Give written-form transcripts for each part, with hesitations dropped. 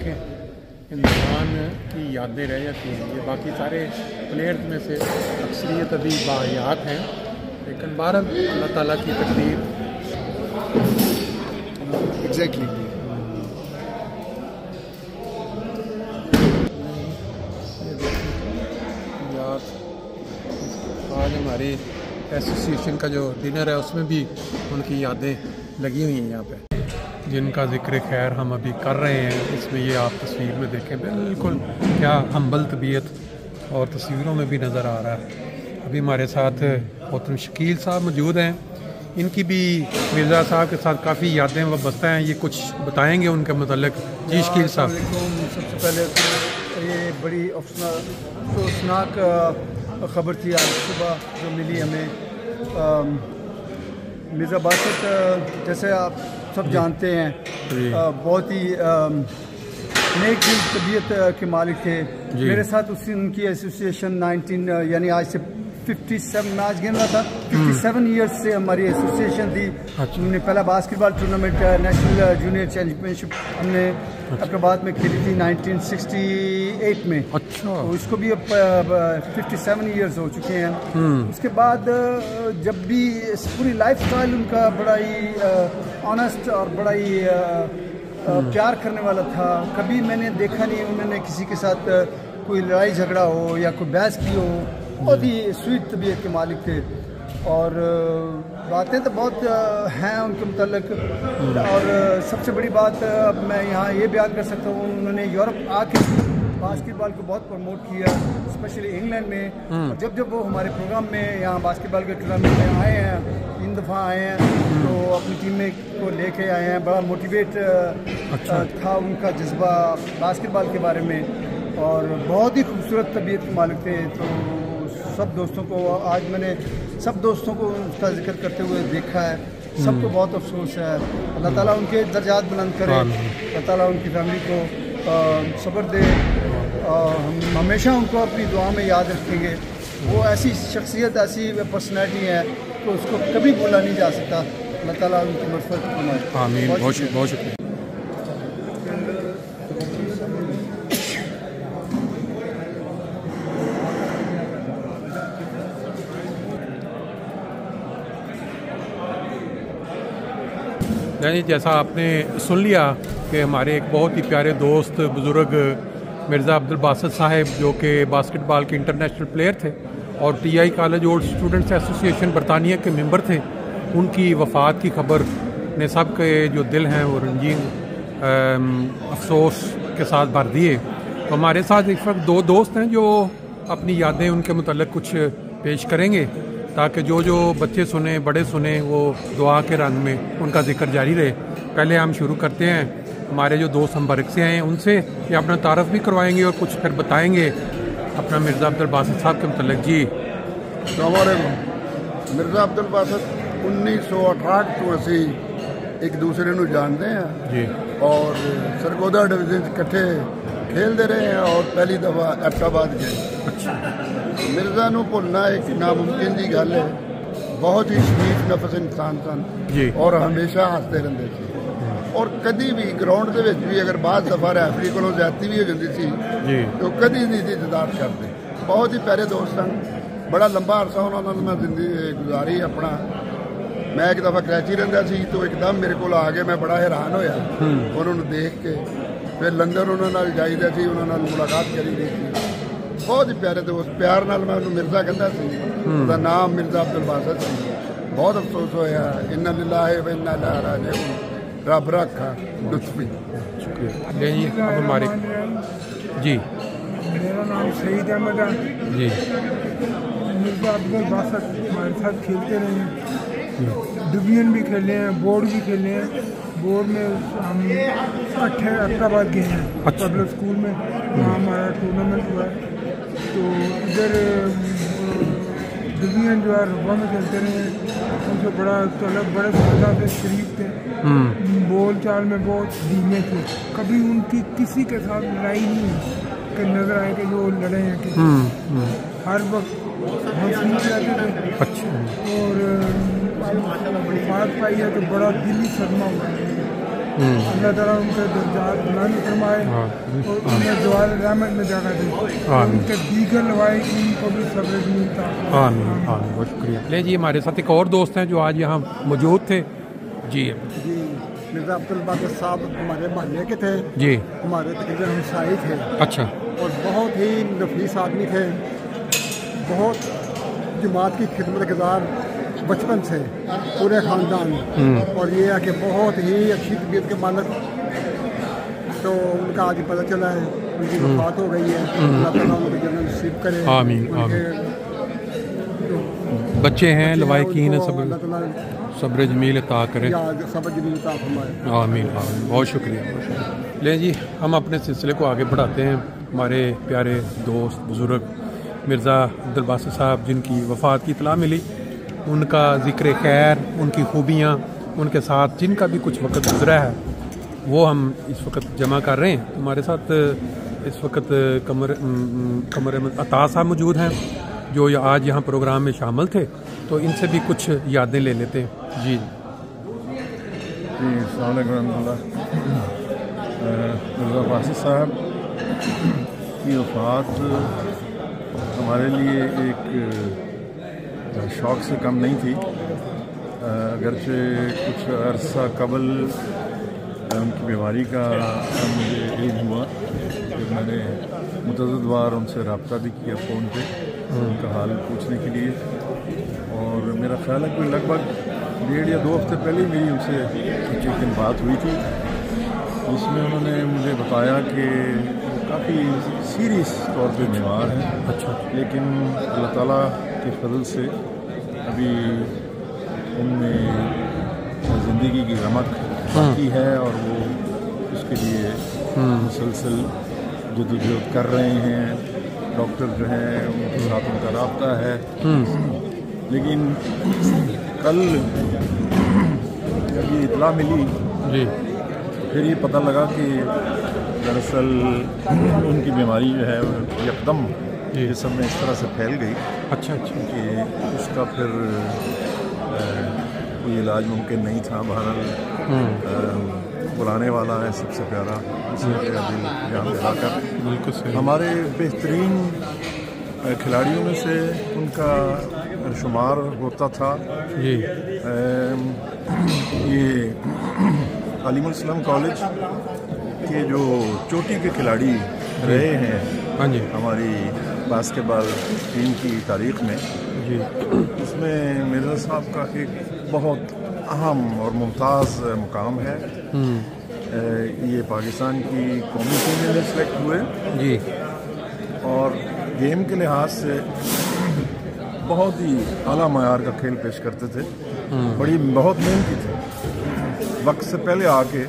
دیکھیں انسان کی یادیں رہ جاتی ہیں. یہ باقی سارے پلیئرز میں سے اکثریت ابھی باحیات ہیں، لیکن بہرحال اللہ تعالیٰ کی تقدیر. ایگزیکٹلی. آج ہمارے ایسوسیشن کا جو ڈنر ہے اس میں بھی ان کی یادیں لگی ہوئی ہیں یہاں پہ، جن کا ذکر خیر ہم ابھی کر رہے ہیں. اس میں یہ آپ تصویر میں دیکھیں بالکل کیا ہمبل طبیعت اور تصویروں میں بھی نظر آ رہا ہے. ابھی ہمارے ساتھ محترم شکیل صاحب موجود ہیں، ان کی بھی مرزا صاحب کے ساتھ کافی یادیں وابستہ ہیں. یہ کچھ بتائیں گے ان کے متعلق. جی شکیل صاحب. سب سے پہلے تو یہ بڑی افسوسناک خبر تھی آج صبح جو ملی ہمیں. مرزا باسط جیسے آپ سب جانتے ہیں بہت ہی نیک دل طبیعت کے مالک تھے. میرے ساتھ ان کی ایسوسیشن 19 یعنی آج سے 57 میں آج گن رہا تھا 57 ایئرس سے ہماری ایسوسیشن تھی. ہم نے پہلا باسکٹ بال ٹورنامنٹ نیشنل جونیئر چیمپئن شپ ہم نے اقرباد میں کھیلی تھی 1968 میں. تو اس کو بھی اب 57 ایئرز ہو چکے ہیں. اس کے بعد جب بھی پوری لائف سٹائل ان کا بڑا ہی آنیسٹ اور بڑا ہی پیار کرنے والا تھا. کبھی میں نے دیکھا نہیں انہوں نے کسی کے ساتھ کوئی لڑائی جھگڑا ہو یا کوئی بحث کی ہو. بہت ہی سویٹ طبیعت کے مالک تھے اور باتیں تو بہت ہیں ان کے متعلق. اور سب سے بڑی بات اب میں یہاں یہ بیان کر سکتا ہوں، انہوں نے یورپ آ کے باسکٹ بال کو بہت پروموٹ کیا اسپیشلی انگلینڈ میں. جب وہ ہمارے پروگرام میں یہاں باسکٹ بال کے ٹورنامنٹ میں آئے ہیں 3 دفعہ آئے ہیں تو اپنی ٹیم میں کو لے کے آئے ہیں. بڑا موٹیویٹ تھا ان کا جذبہ باسکٹ بال کے بارے میں اور بہت ہی خوبصورت طبیعت کے مالک تھے. تو سب دوستوں کو آج میں نے سب دوستوں کو اس کا ذکر کرتے ہوئے دیکھا ہے. سب کو بہت افسوس ہے. اللہ تعالیٰ ان کے درجات بلند کرے، اللہ تعالیٰ ان کی فیملی کو صبر دے. ہم ہمیشہ ان کو اپنی دعا میں یاد رکھیں گے. وہ ایسی شخصیت ایسی پرسنالٹی ہے کہ اس کو کبھی بھولا نہیں جا سکتا. اللہ تعالیٰ ان کی مغفرت فرمائے. آمین. بہت شکریہ. یعنی جیسا آپ نے سن لیا کہ ہمارے ایک بہت ہی پیارے دوست بزرگ مرزا عبدالباسط صاحب جو کہ باسکٹ بال کے انٹرنیشنل پلیئر تھے اور T I college old students association برطانیہ کے ممبر تھے، ان کی وفات کی خبر نے سب کے جو دل ہیں وہ رنجین افسوس کے ساتھ بھر دیے. تو ہمارے ساتھ اس وقت 2 دوست ہیں جو اپنی یادیں ان کے متعلق کچھ پیش کریں گے تاکہ جو بچے سنیں بڑے سنیں وہ دعا کے رنگ میں ان کا ذکر جاری رہے. پہلے ہم شروع کرتے ہیں ہمارے جو دوست ہمبرگ سے ہیں ان سے، یہ اپنا تعارف بھی کروائیں گے اور کچھ پھر بتائیں گے اپنا مرزا عبدالباسط صاحب کے متعلق. جی السلام علیکم. مرزا عبدالباسط 1968 تو اسی ایک دوسرے نو جانتے ہیں جی اور سرگودا ڈویژن کٹھے کھیلتے رہے ہیں اور پہلی دفعہ ایبٹ آباد گئے. مرزا نو بھولنا ایک ناممکن کی گل ہے. بہت ہی شریف نفس انسان سن اور ہمیشہ ہستے رہتے تھے اور کدی بھی گراؤنڈ کے بھی اگر بعض دفعہ ریفری کو زیادتی بھی ہو جاتی سی تو کدی نہیں تھی انتظار کرتے. بہت ہی پیارے دوست سن. بڑا لمبا عرصہ انہوں نے میں زندگی گزاری اپنا. میں ایک دفعہ کراچی رہتا سی تو ایک دم میرے کو آ کے میں بڑا حیران ہویا انہوں نے دیکھ کے. پھر لندن انہوں نے جائیدا سی، انہوں نے ملاقات کری گئی تھی. بہت ہی پیارے دوست. پیار نال میں انہوں مرزا کہتا سی. اس کا نام مرزا عبدالباسط سی. بہت افسوس ہویا. انا للہ و انا الیہ راجعون. رب رکھا لطفی. جی اب ہمارے جی میرا نام سعید احمد ہے. جی مرزا عبدالباسط ہمارے ساتھ کھیلتے رہے ہیں. ڈویژن بھی کھیلے ہیں، بورڈ بھی کھیلے ہیں. بورڈ میں ہم 8 ایبٹ آباد گئے ہیں پبلک اسکول میں، وہاں ہمارا ٹورنامنٹ ہوا ہے. تو ادھر ڈویژن جو ہے ربا میں کھیلتے رہے ہیں. ان سے بڑا طلب بڑے فائدہ سے شریف تھے. بول چال میں بہت دھیمے تھے. کبھی ان کی کسی کے ساتھ لڑائی نہیں ہوئی کہ نظر آئے کہ وہ لڑے ہیں کسی. ہر وقت ہنسمت رہتے تھے اور وفات پائی ہے تو بڑا دلی صدمہ ہوا ہے. اللہ تعالیٰ ان کے درجات بلند فرمائے اور انہیں دوار رحمت میں جگہ دے اور ان کے دیگر لوائقین کو بھی صبر ملتا. آمین آمین. بہت شکریہ. لے جی ہمارے ساتھ ایک اور دوست ہیں جو آج یہاں موجود تھے. جی مرزا عبد الباسط صاحب ہمارے محلے کے تھے. جی ہمارے تقریباً ہمسائے تھے. اچھا. اور بہت ہی نفیس آدمی تھے, بہت جماعت کی خدمت گزار بچپن سے پورے خاندان. اور یہ ہے کہ بہت ہی اچھی طبیعت کے مالک. تو ان کا آج پتہ چلا ہے ان کی وفات ہو گئی ہے. اللہ تعالیٰ ان کو جنت نصیب کرے. آمین آمین. بچے ہیں لوائقین ہیں, اللہ تعالیٰ صبر جمیل عطا کرے. صبر جمیل عطا فرمائے. آمین آمین. بہت شکریہ بہت شکریہ. لیں جی ہم اپنے سلسلے کو آگے بڑھاتے ہیں. ہمارے پیارے دوست بزرگ مرزا عبد الباسط صاحب جن کی وفات کی اطلاع ملی, ان کا ذکر خیر, ان کی خوبیاں, ان کے ساتھ جن کا بھی کچھ وقت گزرا ہے وہ ہم اس وقت جمع کر رہے ہیں. ہمارے ساتھ اس وقت قمر عطا صاحب موجود ہیں جو آج یہاں پروگرام میں شامل تھے, تو ان سے بھی کچھ یادیں لے لیتے ہیں. جی السلام علیکم ورحمۃ اللہ. مرزا باسط صاحب کی وفات ہمارے لیے ایک شوق سے کم نہیں تھی. اگرچہ کچھ عرصہ قبل ان کی بیماری کا مجھے علم ہوا, پھر میں نے متعدد بار ان سے رابطہ بھی کیا فون پہ ان کا حال پوچھنے کے لیے. اور میرا خیال ہے کہ لگ بھگ 1.5 یا 2 ہفتے پہلے میری ان سے کچھ ایک دن بات ہوئی تھی. اس میں انہوں نے مجھے بتایا کہ کافی سیریس طور پہ بیمار ہیں. اچھا. لیکن اللہ تعالیٰ کے فضل سے ابھی ان میں زندگی کی رمق باقی ہے اور وہ اس کے لیے مسلسل جدوجہد کر رہے ہیں. ڈاکٹر جو ہیں ان کے ساتھ ان کا رابطہ ہے. لیکن کل جب یہ اطلاع ملی جی پھر یہ پتہ لگا کہ دراصل ان کی بیماری جو ہے یکدم جسم میں اس طرح سے پھیل گئی. اچھا اچھا. کہ اس کا پھر کوئی علاج ممکن نہیں تھا. بہرحال بلانے والا ہے سب سے پیارا, اسی کے دل جان لگا کر. بالکل صحیح. ہمارے بہترین کھلاڑیوں میں سے ان کا شمار ہوتا تھا. جی یہ علیم الاسلام کالج کے جو چوٹی کے کھلاڑی رہے ہیں ہاں جی ہماری باسکٹ بال ٹیم کی تاریخ میں, جی اس میں مرزا صاحب کا ایک بہت اہم اور ممتاز مقام ہے. یہ پاکستان کی قومی ٹیم میں سلیکٹ ہوئے جی اور گیم کے لحاظ سے بہت ہی اعلیٰ معیار کا کھیل پیش کرتے تھے. بہت محنتی تھے. وقت سے پہلے آ کے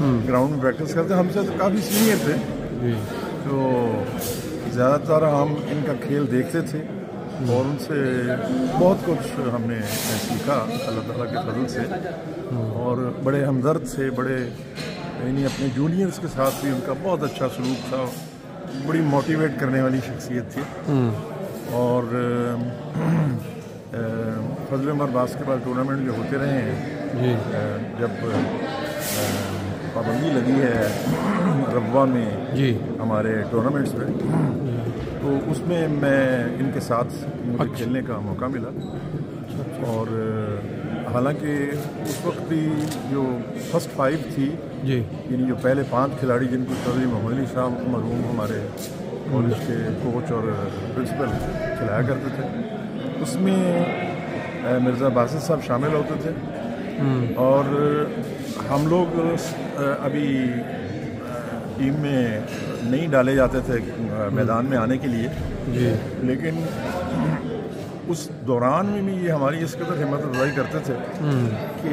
گراؤنڈ میں پریکٹس کرتے. ہم سے تو کافی سینئر تھے تو زیادہ تر ہم ان کا کھیل دیکھتے تھے اور ان سے بہت کچھ ہم نے سیکھا اللہ تعالیٰ کے فضل سے. اور بڑے ہمدرد تھے, بڑے یعنی اپنے جونیئرس کے ساتھ بھی ان کا بہت اچھا سلوک تھا. بڑی موٹیویٹ کرنے والی شخصیت تھی. اور فضل عمر باسکٹ بال ٹورنامنٹ جو ہوتے رہے ہیں, جب پابندی لگی ہے ربوہ میں ہمارے ٹورنامنٹس پہ, تو اس میں میں ان کے ساتھ مجھے کھیلنے کا موقع ملا. اور حالانکہ اس وقت بھی جو فرسٹ 5 تھی, یعنی جو پہلے 5 کھلاڑی جن کو چودھری محمد علی صاحب مرحوم ہمارے کالج کے کوچ اور پرنسپل کھلایا کرتے تھے, اس میں مرزا باسط صاحب شامل ہوتے تھے. اور ہم لوگ ابھی ٹیم میں نہیں ڈالے جاتے تھے میدان میں آنے کے لیے, لیکن اس دوران میں بھی یہ ہماری اس قدر ہمت افزائی کرتے تھے کہ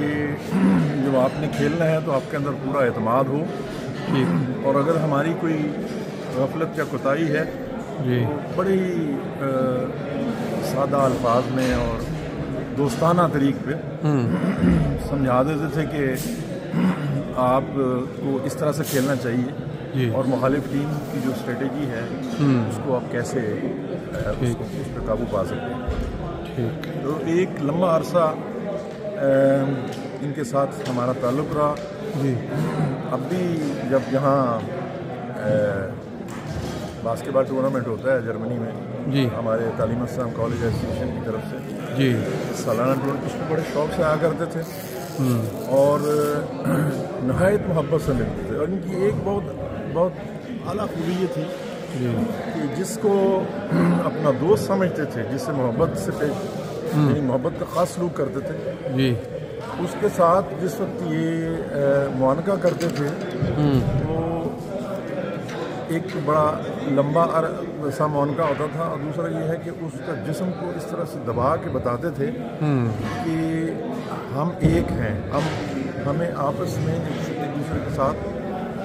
جب آپ نے کھیلنا ہے تو آپ کے اندر پورا اعتماد ہو, اور اگر ہماری کوئی غفلت یا کوتاہی ہے تو بڑے ہی سادہ الفاظ میں اور دوستانہ طریق پہ سمجھا دیتے تھے کہ آپ کو اس طرح سے کھیلنا چاہیے اور مخالف ٹیم کی جو اسٹریٹجی ہے اس کو آپ کیسے اس پہ قابو پا سکتے ہیں. تو ایک لمبا عرصہ ان کے ساتھ ہمارا تعلق رہا. جی اب بھی جب یہاں باسکٹ بال ٹورنامنٹ ہوتا ہے جرمنی میں جی ہمارے تعلیم اسلام کالج ایسوسیشن کی طرف سے جی سالانہ ٹورنامنٹ اس میں بڑے شوق سے آیا کرتے تھے اور نہایت محبت سے ملتے تھے اور ان کی ایک بہت اعلیٰ خوبی یہ تھی کہ جس کو اپنا دوست سمجھتے تھے جس سے محبت سے یعنی محبت کا خاص سلوک کرتے تھے جی اس کے ساتھ جس وقت یہ معانقہ کرتے تھے تو ایک بڑا لمبا سا معانقہ ہوتا تھا اور دوسرا یہ ہے کہ اس کا جسم کو اس طرح سے دبا کے بتاتے تھے کہ ہم ایک ہیں ہمیں آپس میں ایک دوسرے کے ساتھ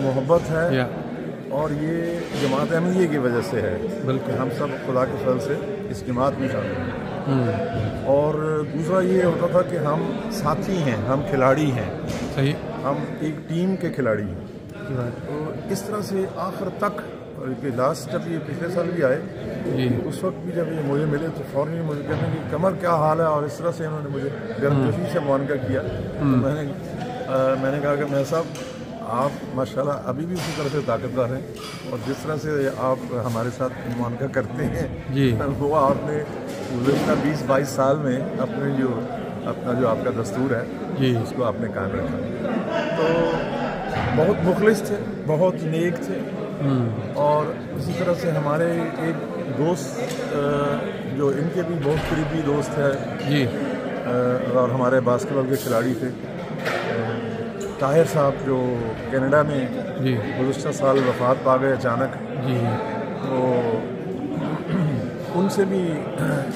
محبت ہے اور یہ جماعت احمدیہ کی وجہ سے ہے بلکہ ہم سب خدا کے فضل سے اس جماعت میں شامل ہیں اور دوسرا یہ ہوتا تھا کہ ہم ساتھی ہیں ہم کھلاڑی ہیں صحیح ہم ایک ٹیم کے کھلاڑی ہیں تو اس طرح سے آخر تک لاسٹ جب یہ پچھلے سال بھی آئے اس وقت بھی جب یہ مجھے ملے تو فوراً مجھے کہنے کہ کمر کیا حال ہے اور اس طرح سے انہوں نے مجھے گرمجوشی سے معانقہ کیا تو میں نے کہا کہ میں صاحب آپ ماشاءاللہ ابھی بھی اسی طرح سے طاقتور ہیں اور جس طرح سے آپ ہمارے ساتھ معانقہ کرتے ہیں وہ آپ نے گزشتہ 20-22 سال میں اپنا جو آپ کا دستور ہے اس کو آپ نے قائم رکھا تو بہت مخلص تھے بہت نیک تھے اور اسی طرح سے ہمارے ایک دوست جو ان کے بھی بہت قریبی دوست ہے اور ہمارے باسکٹ بال کے کھلاڑی تھے طاہر صاحب جو کینیڈا میں گزشتہ سال وفات پا گئے اچانک تو ان سے بھی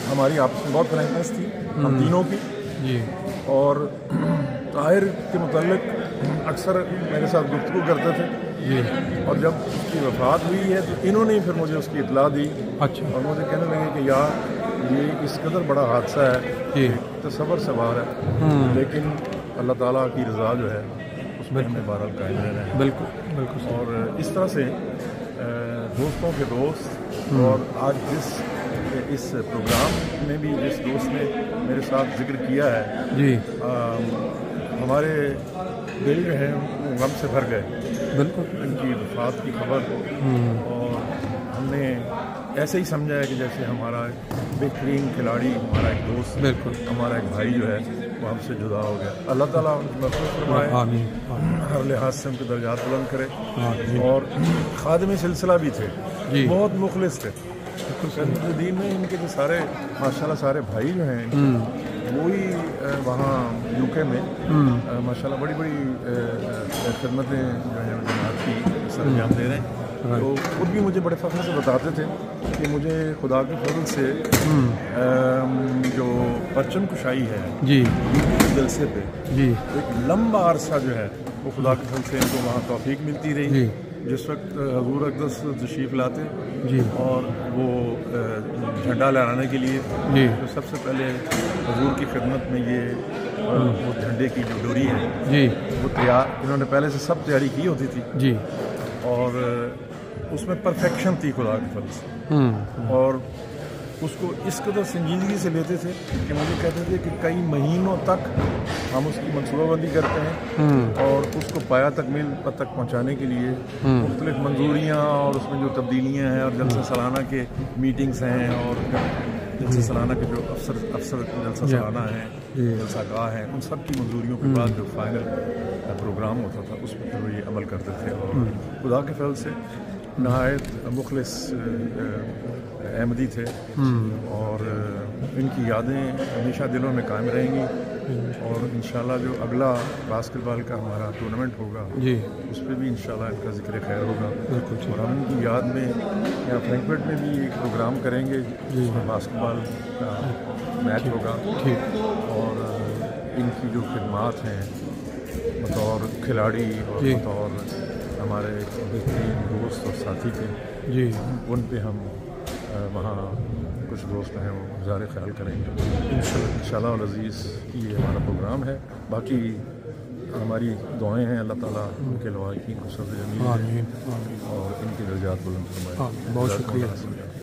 ہماری آپس میں بہت فرینکنس تھی ہم تینوں کی اور طاہر کے متعلق اکثر میرے ساتھ گفتگو کرتے تھے اور جب اس کی وفات ہوئی ہے تو انہوں نے پھر مجھے اس کی اطلاع دی اور مجھے کہنے لگے کہ یار یہ اس قدر بڑا حادثہ ہے تصور سے باہر ہے لیکن اللہ تعالیٰ کی رضا جو ہے اس میں ہمیں بہرحال قائم رہنا ہے بالکل اور اس طرح سے دوستوں کے دوست اور آج اس پروگرام میں بھی جس دوست نے میرے ساتھ ذکر کیا ہے ہمارے دل جو ہیں وہ غم سے بھر گئے بالکل ان کی وفات کی خبر اور ہم نے ایسے ہی سمجھا ہے کہ جیسے ہمارا بہترین کھلاڑی ہمارا ایک دوست بالکل ہمارا ایک بھائی جو ہے وہ ہم سے جدا ہو گیا اللہ تعالیٰ ان کی مغفرت فرمائے ہر لحاظ سے ان کے درجات بلند کرے اور خادم سلسلہ بھی تھے بہت مخلص تھے دین میں ان کے جو سارے ماشاءاللہ سارے بھائی جو ہیں وہی وہاں یو کے میں ماشاءاللہ بڑی خدمتیں جو ہیں جماعت کی سر انجام دے رہے ہیں تو خود بھی مجھے بڑے فخر سے بتاتے تھے کہ مجھے خدا کے فضل سے جو پرچم کشائی ہے جلسے پہ ایک لمبا عرصہ جو ہے وہ خدا کے فضل سے ان کو وہاں توفیق ملتی رہی جس وقت حضور اقدس تشریف لاتے اور وہ جھنڈا لہرانے کے لیے تو سب سے پہلے حضور کی خدمت میں یہ وہ جھنڈے کی جو ڈوری ہے وہ تیار انہوں نے پہلے سے سب تیاری کی ہوتی تھی اور اس میں پرفیکشن تھی خدا کے فضل سے اور اس کو اس قدر سنجیدگی سے لیتے تھے کہ مجھے کہتے تھے کہ کئی مہینوں تک ہم اس کی منصوبہ بندی کرتے ہیں اور اس کو پایا تکمیل تک پہنچانے کے لیے مختلف منظوریاں اور اس میں جو تبدیلیاں ہیں اور جلسہ سالانہ کے میٹنگز ہیں اور جلسہ سالانہ کے جو افسر جلسہ سالانہ ہیں جلسہ گاہ ہیں ان سب کی منظوریوں کے بعد جو فائنل پروگرام ہوتا تھا اس پر وہ یہ عمل کرتے تھے اور خدا کے فضل سے نہایت مخلص احمدی تھے اور ان کی یادیں ہمیشہ دلوں میں قائم رہیں گی اور انشاءاللہ جو اگلا باسکٹ بال کا ہمارا ٹورنامنٹ ہوگا اس پہ بھی انشاءاللہ ان کا ذکر خیر ہوگا اور ہم ان کی یاد میں یہاں فرینکفرٹ میں بھی ایک پروگرام کریں گے جس میں باسکٹ بال کا میچ ہوگا اور ان کی جو خدمات ہیں بطور کھلاڑی اور بطور ہمارے بہترین دوست اور ساتھی کے ان پہ ہم وہاں کچھ دوست ہیں وہ اظہار خیال کریں گے انشاءاللہ العزیز یہ ہمارا پروگرام ہے باقی ہماری دعائیں ہیں اللہ تعالیٰ ان کے لواحقین کو صبر جمیل اور ان کی درجات بلند فرمائے بہت شکریہ